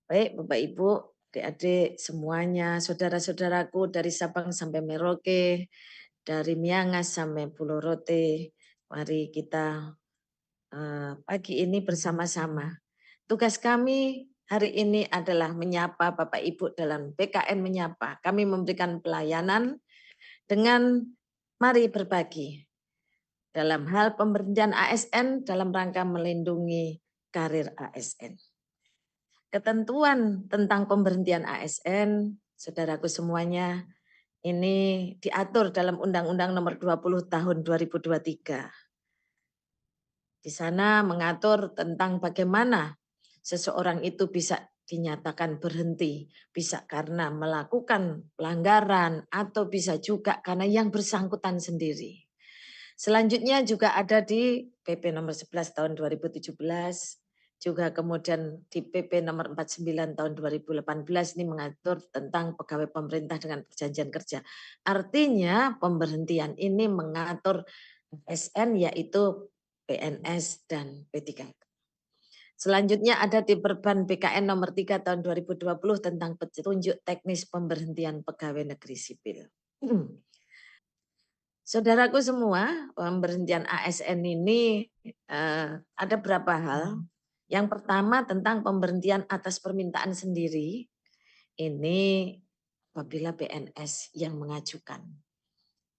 Baik Bapak Ibu, adik-adik semuanya, saudara-saudaraku dari Sabang sampai Merauke, dari Miangas sampai Pulau Rote. Mari kita pagi ini bersama-sama. Tugas kami hari ini adalah menyapa Bapak Ibu dalam PKN Menyapa. Kami memberikan pelayanan dengan mari berbagi dalam hal pemberhentian ASN dalam rangka melindungi karir ASN. Ketentuan tentang pemberhentian ASN, saudaraku semuanya, ini diatur dalam Undang-Undang Nomor 20 Tahun 2023. Di sana mengatur tentang bagaimana seseorang itu bisa dinyatakan berhenti, bisa karena melakukan pelanggaran atau bisa juga karena yang bersangkutan sendiri. Selanjutnya juga ada di PP nomor 11 tahun 2017, juga kemudian di PP nomor 49 tahun 2018 ini mengatur tentang pegawai pemerintah dengan perjanjian kerja. Artinya pemberhentian ini mengatur SN yaitu PNS dan P3K. Selanjutnya ada di Perban BKN nomor 3 tahun 2020 tentang petunjuk teknis pemberhentian pegawai negeri sipil. Saudaraku semua, pemberhentian ASN ini ada beberapa hal. Yang pertama tentang pemberhentian atas permintaan sendiri. Ini apabila PNS yang mengajukan.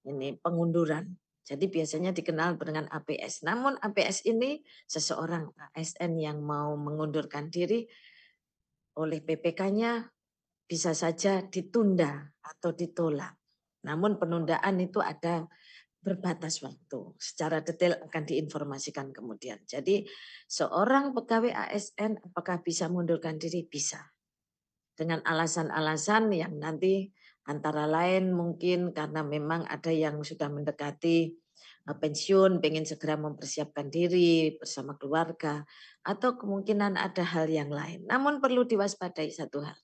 Ini pengunduran. Jadi biasanya dikenal dengan APS. Namun APS ini seseorang ASN yang mau mengundurkan diri oleh PPK-nya bisa saja ditunda atau ditolak. Namun penundaan itu ada berbatas waktu. Secara detail akan diinformasikan kemudian. Jadi seorang pegawai ASN apakah bisa mundurkan diri? Bisa. Dengan alasan-alasan yang nanti antara lain mungkin karena memang ada yang sudah mendekati pensiun, pengen segera mempersiapkan diri bersama keluarga, atau kemungkinan ada hal yang lain. Namun perlu diwaspadai satu hal.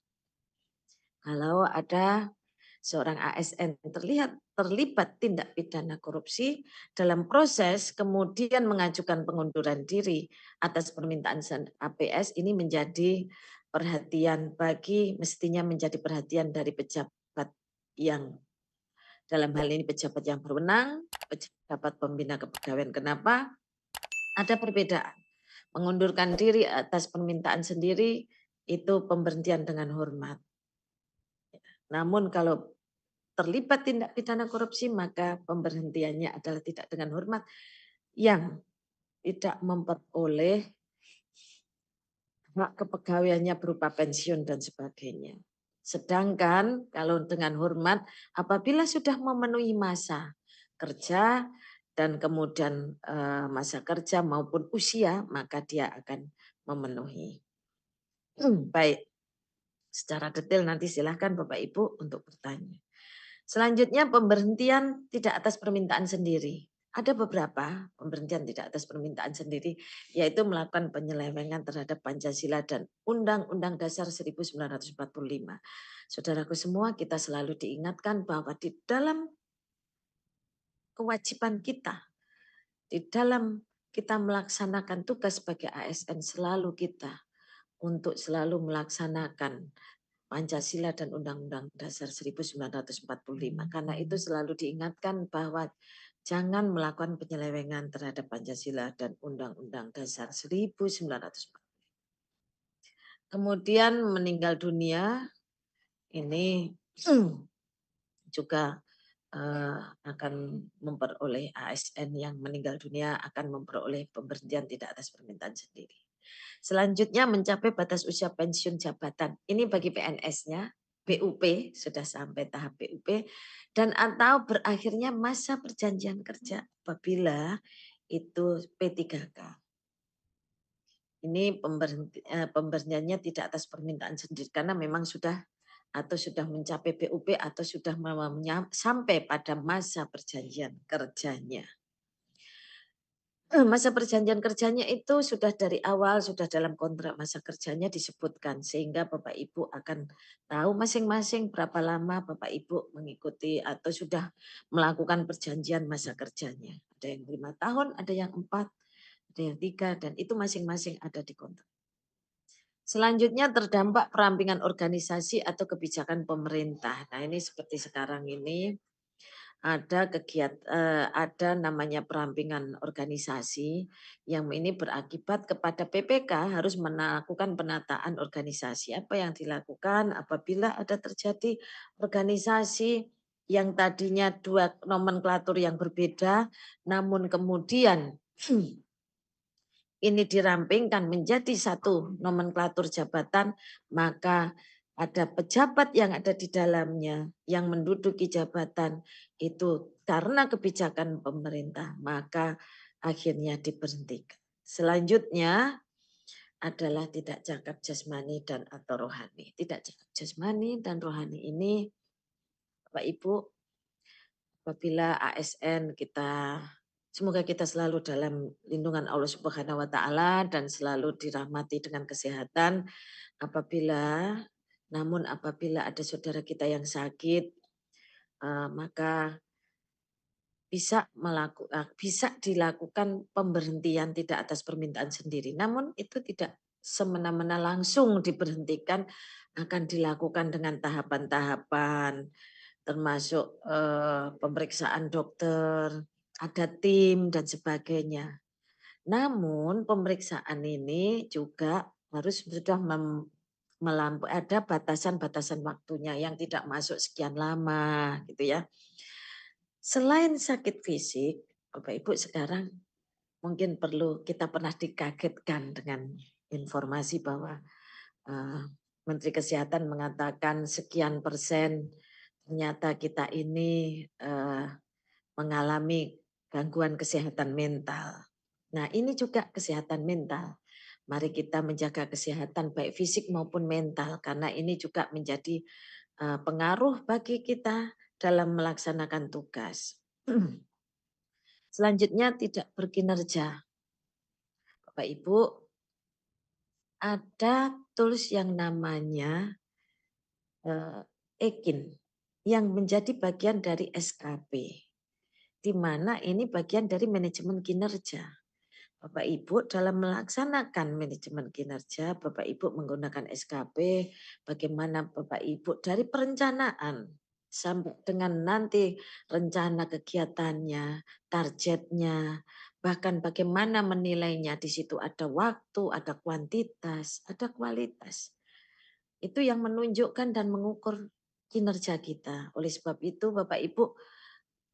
Kalau ada seorang ASN terlibat tindak pidana korupsi dalam proses kemudian mengajukan pengunduran diri atas permintaan APS ini menjadi perhatian mestinya menjadi perhatian dari pejabat yang dalam hal ini pejabat yang berwenang, pejabat pembina kepegawaian. Kenapa? Ada perbedaan. Mengundurkan diri atas permintaan sendiri itu pemberhentian dengan hormat. Namun kalau terlibat tindak pidana korupsi maka pemberhentiannya adalah tidak dengan hormat yang tidak memperoleh hak kepegawaiannya berupa pensiun dan sebagainya. Sedangkan kalau dengan hormat apabila sudah memenuhi masa kerja dan kemudian masa kerja maupun usia maka dia akan memenuhi. Baik, secara detail nanti silahkan Bapak Ibu untuk bertanya. Selanjutnya pemberhentian tidak atas permintaan sendiri. Ada beberapa pemberhentian tidak atas permintaan sendiri, yaitu melakukan penyelewengan terhadap Pancasila dan Undang-Undang Dasar 1945. Saudaraku semua, kita selalu diingatkan bahwa di dalam kewajiban kita, di dalam kita melaksanakan tugas sebagai ASN, selalu kita untuk selalu melaksanakan Pancasila dan Undang-Undang Dasar 1945. Karena itu selalu diingatkan bahwa jangan melakukan penyelewengan terhadap Pancasila dan Undang-Undang Dasar 1945. Kemudian meninggal dunia ini juga akan memperoleh ASN yang meninggal dunia akan memperoleh pemberhentian tidak atas permintaan sendiri. Selanjutnya mencapai batas usia pensiun jabatan. Ini bagi PNS-nya, PUP, sudah sampai tahap PUP, dan atau berakhirnya masa perjanjian kerja apabila itu P3K. Ini pemberhentiannya tidak atas permintaan sendiri karena memang sudah mencapai PUP atau sudah sampai pada masa perjanjian kerjanya. Masa perjanjian kerjanya itu sudah dari awal, sudah dalam kontrak masa kerjanya disebutkan. Sehingga Bapak Ibu akan tahu masing-masing berapa lama Bapak Ibu mengikuti atau sudah melakukan perjanjian masa kerjanya. Ada yang 5 tahun, ada yang 4, ada yang 3, dan itu masing-masing ada di kontrak. Selanjutnya terdampak perampingan organisasi atau kebijakan pemerintah. Nah, ini seperti sekarang ini ada namanya perampingan organisasi yang ini berakibat kepada PPK harus melakukan penataan organisasi. Apa yang dilakukan apabila ada terjadi organisasi yang tadinya dua nomenklatur yang berbeda, namun kemudian ini dirampingkan menjadi satu nomenklatur jabatan, maka ada pejabat yang ada di dalamnya yang menduduki jabatan itu karena kebijakan pemerintah, maka akhirnya diberhentikan. Selanjutnya adalah tidak cakap jasmani dan atau rohani. Tidak cakap jasmani dan rohani ini Bapak Ibu, apabila ASN kita semoga kita selalu dalam lindungan Allah Subhanahu wa taala dan selalu dirahmati dengan kesehatan. Apabila apabila ada saudara kita yang sakit, maka bisa dilakukan pemberhentian tidak atas permintaan sendiri. Namun itu tidak semena-mena langsung diberhentikan, akan dilakukan dengan tahapan-tahapan, termasuk pemeriksaan dokter, ada tim dan sebagainya. Namun pemeriksaan ini juga harus sudah ada batasan-batasan waktunya yang tidak masuk sekian lama gitu ya. Selain sakit fisik, Bapak Ibu sekarang mungkin perlu kita pernah dikagetkan dengan informasi bahwa eh, Menteri Kesehatan mengatakan sekian persen ternyata kita ini mengalami gangguan kesehatan mental. Nah, ini juga kesehatan mental. Mari kita menjaga kesehatan baik fisik maupun mental karena ini juga menjadi pengaruh bagi kita dalam melaksanakan tugas. Selanjutnya tidak berkinerja. Bapak Ibu, ada tools yang namanya EKIN yang menjadi bagian dari SKP. Di mana ini bagian dari manajemen kinerja. Bapak Ibu dalam melaksanakan manajemen kinerja, Bapak Ibu menggunakan SKP, bagaimana Bapak Ibu dari perencanaan sampai dengan nanti rencana kegiatannya, targetnya, bahkan bagaimana menilainya. Di situ ada waktu, ada kuantitas, ada kualitas. Itu yang menunjukkan dan mengukur kinerja kita. Oleh sebab itu Bapak Ibu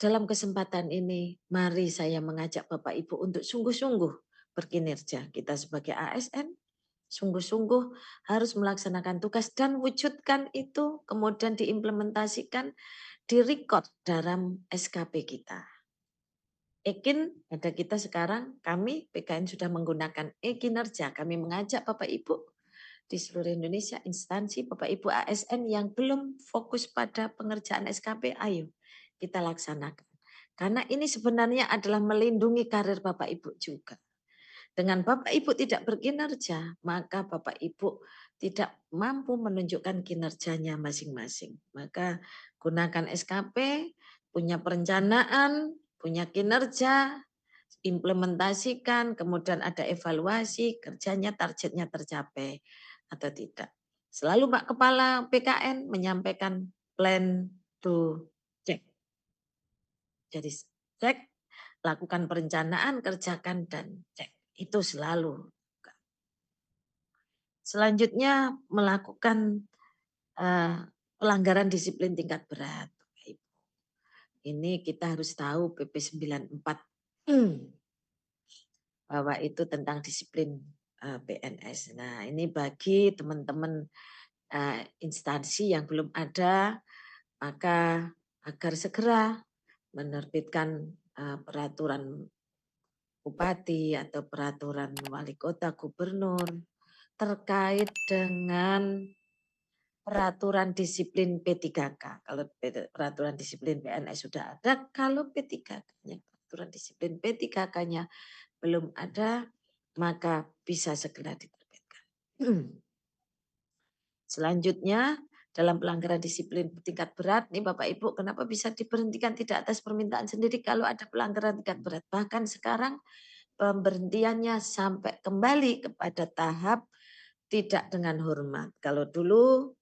dalam kesempatan ini, mari saya mengajak Bapak Ibu untuk sungguh-sungguh berkinerja. Kita sebagai ASN, sungguh-sungguh harus melaksanakan tugas dan wujudkan itu, kemudian diimplementasikan, direcord dalam SKP kita. Ekin ada kita sekarang, kami PKN sudah menggunakan e-kinerja. Kami mengajak Bapak Ibu di seluruh Indonesia, instansi Bapak Ibu ASN yang belum fokus pada pengerjaan SKP, ayo kita laksanakan. Karena ini sebenarnya adalah melindungi karir Bapak Ibu juga. Dengan Bapak Ibu tidak berkinerja, maka Bapak Ibu tidak mampu menunjukkan kinerjanya masing-masing. Maka gunakan SKP, punya perencanaan, punya kinerja, implementasikan, kemudian ada evaluasi, kerjanya, targetnya tercapai atau tidak. Selalu Pak Kepala PKN menyampaikan plan to check. Jadi cek, lakukan perencanaan, kerjakan, dan cek. Itu selalu. Selanjutnya melakukan pelanggaran disiplin tingkat berat. Ini kita harus tahu PP 94 bahwa itu tentang disiplin PNS. Nah, ini bagi teman-teman instansi yang belum ada, maka agar segera menerbitkan peraturan bupati atau peraturan wali kota, gubernur terkait dengan peraturan disiplin P3K. Kalau peraturan disiplin PNS sudah ada, kalau P3K-nya, peraturan disiplin P3K-nya belum ada, maka bisa segera diterbitkan. Selanjutnya, dalam pelanggaran disiplin tingkat berat, nih Bapak Ibu, kenapa bisa diberhentikan tidak atas permintaan sendiri kalau ada pelanggaran tingkat berat? Bahkan sekarang pemberhentiannya sampai kembali kepada tahap tidak dengan hormat. Kalau dulu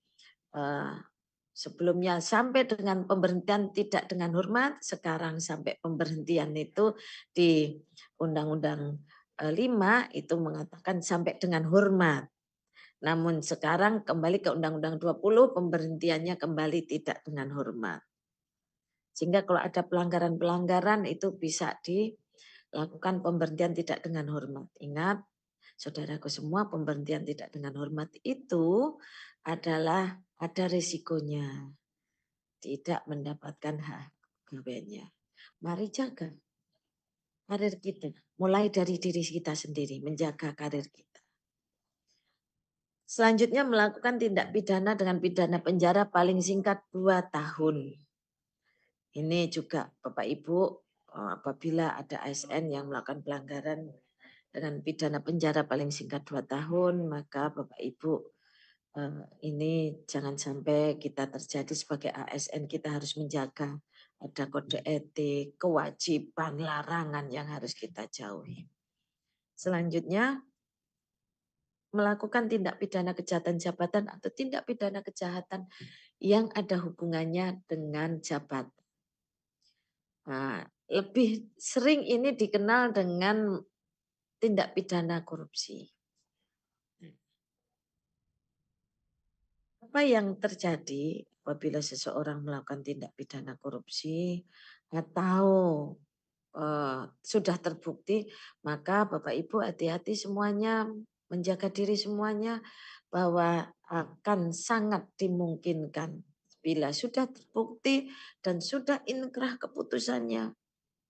eh, sebelumnya sampai dengan pemberhentian tidak dengan hormat, sekarang sampai pemberhentian itu di Undang-Undang 5 itu mengatakan sampai dengan hormat. Namun sekarang kembali ke Undang-Undang 20 pemberhentiannya kembali tidak dengan hormat. Sehingga kalau ada pelanggaran-pelanggaran itu bisa dilakukan pemberhentian tidak dengan hormat. Ingat, saudaraku semua, pemberhentian tidak dengan hormat itu adalah ada risikonya. Tidak mendapatkan hak pegawainya. Mari jaga karir kita. Mulai dari diri kita sendiri, menjaga karir kita. Selanjutnya melakukan tindak pidana dengan pidana penjara paling singkat 2 tahun. Ini juga Bapak Ibu apabila ada ASN yang melakukan pelanggaran dengan pidana penjara paling singkat 2 tahun, maka Bapak Ibu ini jangan sampai kita terjadi sebagai ASN, kita harus menjaga ada kode etik, kewajiban, larangan yang harus kita jauhi. Selanjutnya melakukan tindak pidana kejahatan jabatan atau tindak pidana kejahatan yang ada hubungannya dengan jabatan. Nah, lebih sering ini dikenal dengan tindak pidana korupsi. Apa yang terjadi apabila seseorang melakukan tindak pidana korupsi atau sudah terbukti, maka Bapak Ibu hati-hati semuanya, menjaga diri semuanya bahwa akan sangat dimungkinkan bila sudah terbukti dan sudah inkrah keputusannya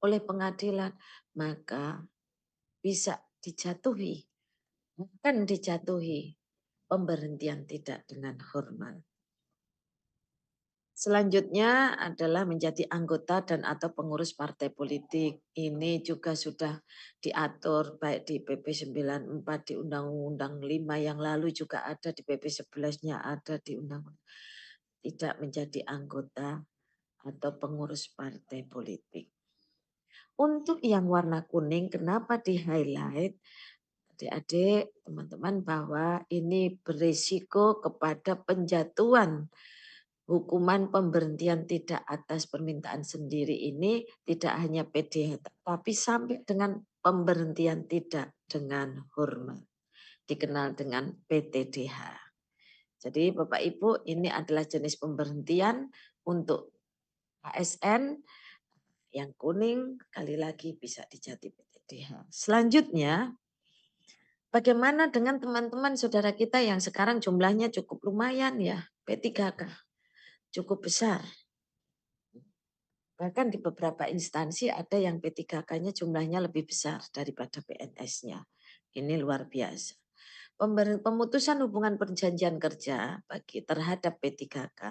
oleh pengadilan, maka bisa dijatuhi, bukan dijatuhi pemberhentian tidak dengan hormat. Selanjutnya adalah menjadi anggota dan atau pengurus partai politik. Ini juga sudah diatur baik di PP 94, di Undang-Undang 5 yang lalu juga ada, di PP 11-nya ada, di Undang-Undang. Tidak menjadi anggota atau pengurus partai politik. Untuk yang warna kuning, kenapa di-highlight? Adik-adik, teman-teman, bahwa ini berisiko kepada penjatuhan hukuman pemberhentian tidak atas permintaan sendiri ini tidak hanya PDH, tapi sampai dengan pemberhentian tidak dengan hormat. Dikenal dengan PTDH. Jadi Bapak Ibu, ini adalah jenis pemberhentian untuk ASN yang kuning, kali lagi bisa dijadi PTDH. Selanjutnya, bagaimana dengan teman-teman saudara kita yang sekarang jumlahnya cukup lumayan ya, P3K, cukup besar. Bahkan di beberapa instansi ada yang P3K-nya jumlahnya lebih besar daripada PNS-nya. Ini luar biasa. Pemutusan hubungan perjanjian kerja bagi terhadap P3K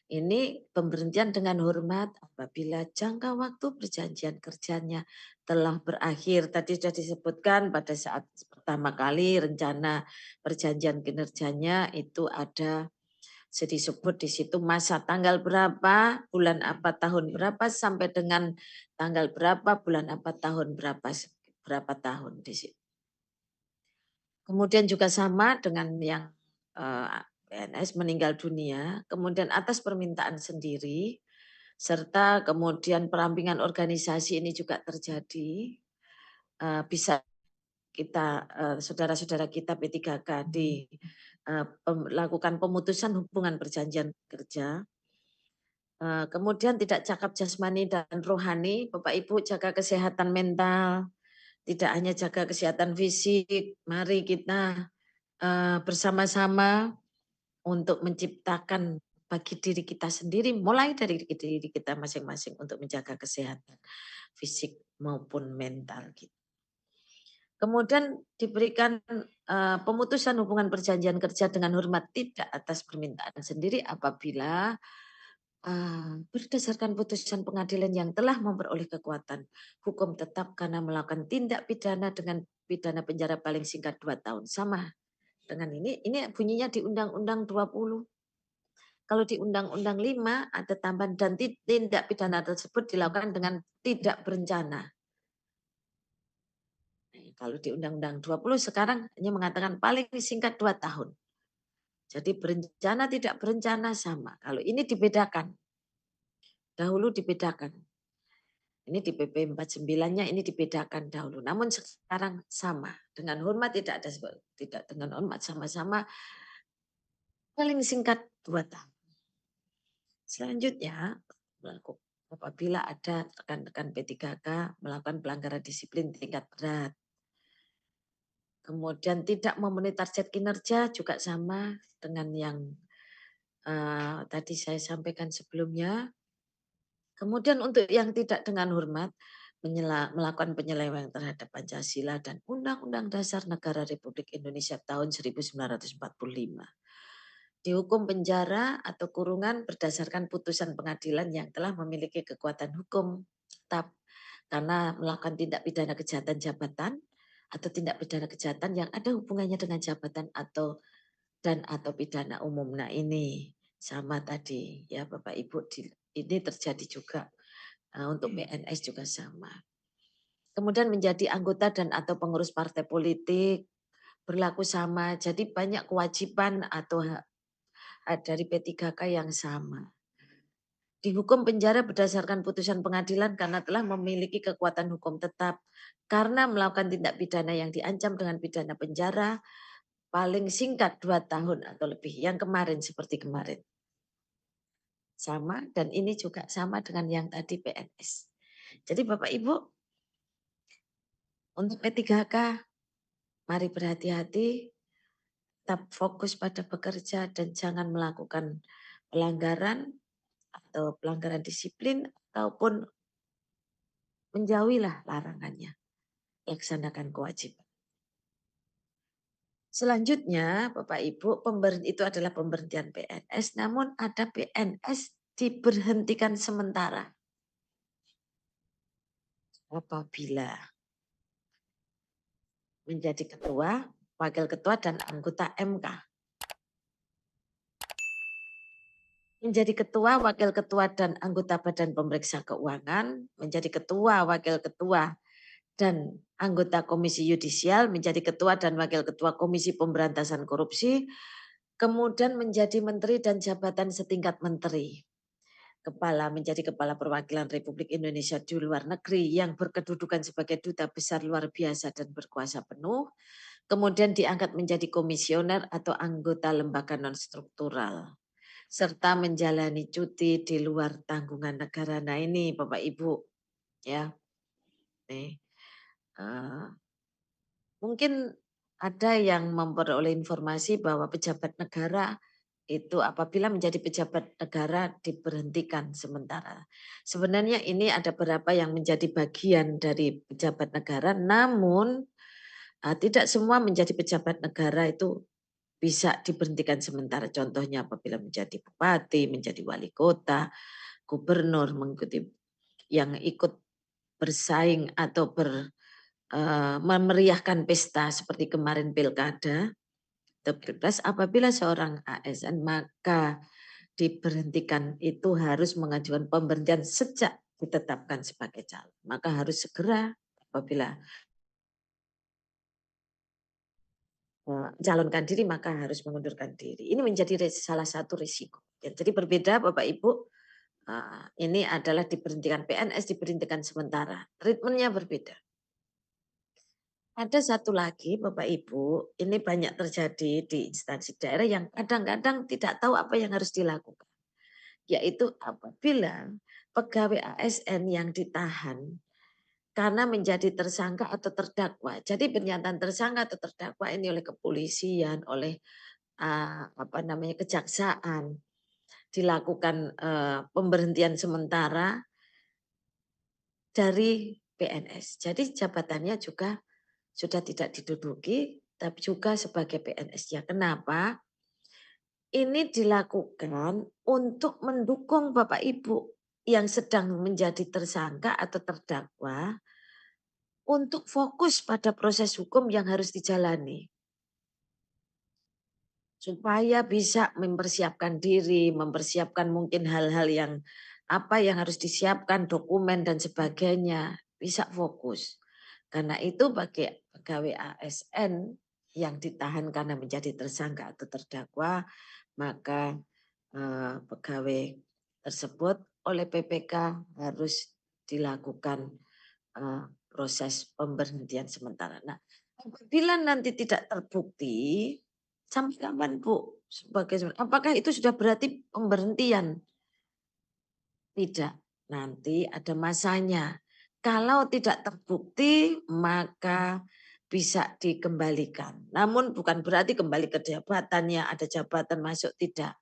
ini pemberhentian dengan hormat apabila jangka waktu perjanjian kerjanya telah berakhir. Tadi sudah disebutkan pada saat pertama kali rencana perjanjian kinerjanya itu ada disebut di situ masa tanggal berapa, bulan apa, tahun berapa sampai dengan tanggal berapa, bulan apa, tahun berapa tahun di situ. Kemudian juga sama dengan yang PNS meninggal dunia, kemudian atas permintaan sendiri, serta kemudian perampingan organisasi ini juga terjadi, bisa kita saudara-saudara kita P3K di lakukan pemutusan hubungan perjanjian kerja. Kemudian tidak cakap jasmani dan rohani, Bapak Ibu jaga kesehatan mental, tidak hanya jaga kesehatan fisik. Mari kita bersama-sama untuk menciptakan bagi diri kita sendiri, mulai dari diri kita masing-masing untuk menjaga kesehatan fisik maupun mental kita. Kemudian diberikan pemutusan hubungan perjanjian kerja dengan hormat tidak atas permintaan sendiri apabila berdasarkan putusan pengadilan yang telah memperoleh kekuatan hukum tetap karena melakukan tindak pidana dengan pidana penjara paling singkat 2 tahun. Sama dengan ini bunyinya di Undang-Undang 20. Kalau di Undang-Undang 5 ada tambahan dan tindak pidana tersebut dilakukan dengan tidak berencana. Kalau di Undang-Undang 20 sekarang hanya mengatakan paling singkat 2 tahun. Jadi berencana tidak berencana sama. Kalau ini dibedakan, dahulu dibedakan. Ini di PP 49-nya ini dibedakan dahulu. Namun sekarang sama. Dengan hormat tidak ada tidak dengan hormat sama-sama paling singkat 2 tahun. Selanjutnya apabila ada rekan-rekan P3K melakukan pelanggaran disiplin tingkat berat. Kemudian tidak memenuhi target kinerja juga sama dengan yang tadi saya sampaikan sebelumnya. Kemudian untuk yang tidak dengan hormat melakukan penyelewengan terhadap Pancasila dan Undang-Undang Dasar Negara Republik Indonesia tahun 1945. Dihukum penjara atau kurungan berdasarkan putusan pengadilan yang telah memiliki kekuatan hukum tetap karena melakukan tindak pidana kejahatan jabatan atau tindak pidana kejahatan yang ada hubungannya dengan jabatan atau pidana umum. Nah ini sama tadi ya Bapak Ibu, ini terjadi juga untuk PNS juga sama. Kemudian menjadi anggota dan atau pengurus partai politik berlaku sama. Jadi banyak kewajiban atau dari P3K yang sama. Dihukum penjara berdasarkan putusan pengadilan karena telah memiliki kekuatan hukum tetap. Karena melakukan tindak pidana yang diancam dengan pidana penjara paling singkat 2 tahun atau lebih. Yang kemarin seperti kemarin. Sama dan ini juga sama dengan yang tadi PNS. Jadi Bapak Ibu, untuk P3K mari berhati-hati, tetap fokus pada bekerja dan jangan melakukan pelanggaran atau pelanggaran disiplin ataupun menjauhilah larangannya. Laksanakan kewajiban. Selanjutnya Bapak Ibu, itu adalah pemberhentian PNS, namun ada PNS diberhentikan sementara. Apabila menjadi ketua, wakil ketua dan anggota MK. Menjadi ketua, wakil ketua dan anggota Badan Pemeriksa Keuangan, menjadi ketua, wakil ketua dan anggota Komisi Yudisial, menjadi ketua dan wakil ketua Komisi Pemberantasan Korupsi, kemudian menjadi menteri dan jabatan setingkat menteri. Menjadi kepala perwakilan Republik Indonesia di luar negeri yang berkedudukan sebagai duta besar luar biasa dan berkuasa penuh, kemudian diangkat menjadi komisioner atau anggota lembaga non-struktural, serta menjalani cuti di luar tanggungan negara. Nah ini Bapak Ibu, ya, nih, mungkin ada yang memperoleh informasi bahwa pejabat negara itu apabila menjadi pejabat negara diberhentikan sementara. Sebenarnya ini ada beberapa yang menjadi bagian dari pejabat negara, namun tidak semua menjadi pejabat negara itu bisa diberhentikan sementara. Contohnya apabila menjadi bupati, menjadi wali kota, gubernur, mengikuti yang ikut bersaing atau memeriahkan pesta seperti kemarin pilkada atau pilpres, apabila seorang ASN maka diberhentikan itu harus mengajukan pemberhentian sejak ditetapkan sebagai calon. Maka harus segera apabila calonkan diri maka harus mengundurkan diri. Ini menjadi salah satu risiko. Ya, jadi berbeda Bapak Ibu, ini adalah diberhentikan PNS, diberhentikan sementara. Treatmentnya berbeda. Ada satu lagi Bapak Ibu, ini banyak terjadi di instansi daerah yang kadang-kadang tidak tahu apa yang harus dilakukan. Yaitu apabila pegawai ASN yang ditahan karena menjadi tersangka atau terdakwa. Jadi pernyataan tersangka atau terdakwa ini oleh kepolisian, oleh kejaksaan, dilakukan pemberhentian sementara dari PNS. Jadi jabatannya juga sudah tidak diduduki, tapi juga sebagai PNS. Ya kenapa? Ini dilakukan untuk mendukung Bapak Ibu yang sedang menjadi tersangka atau terdakwa untuk fokus pada proses hukum yang harus dijalani. Supaya bisa mempersiapkan diri, mempersiapkan mungkin hal-hal yang apa yang harus disiapkan, dokumen dan sebagainya, bisa fokus. Karena itu bagi pegawai ASN yang ditahan karena menjadi tersangka atau terdakwa, maka pegawai tersebut oleh PPK harus dilakukan proses pemberhentian sementara. Nah, apabila nanti tidak terbukti, sampai kapan Bu? Apakah itu sudah berarti pemberhentian? Tidak, nanti ada masanya. Kalau tidak terbukti, maka bisa dikembalikan. Namun bukan berarti kembali ke jabatannya, ada jabatan masuk, tidak.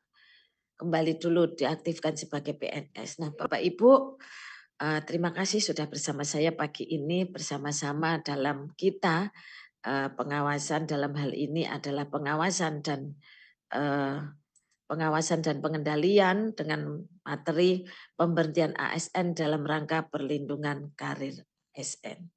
Kembali dulu diaktifkan sebagai PNS. Nah, Bapak Ibu, terima kasih sudah bersama saya pagi ini, bersama-sama dalam kita, pengawasan dalam hal ini adalah eee, pengawasan dan pengendalian dengan materi pemberhentian ASN dalam rangka perlindungan karir ASN.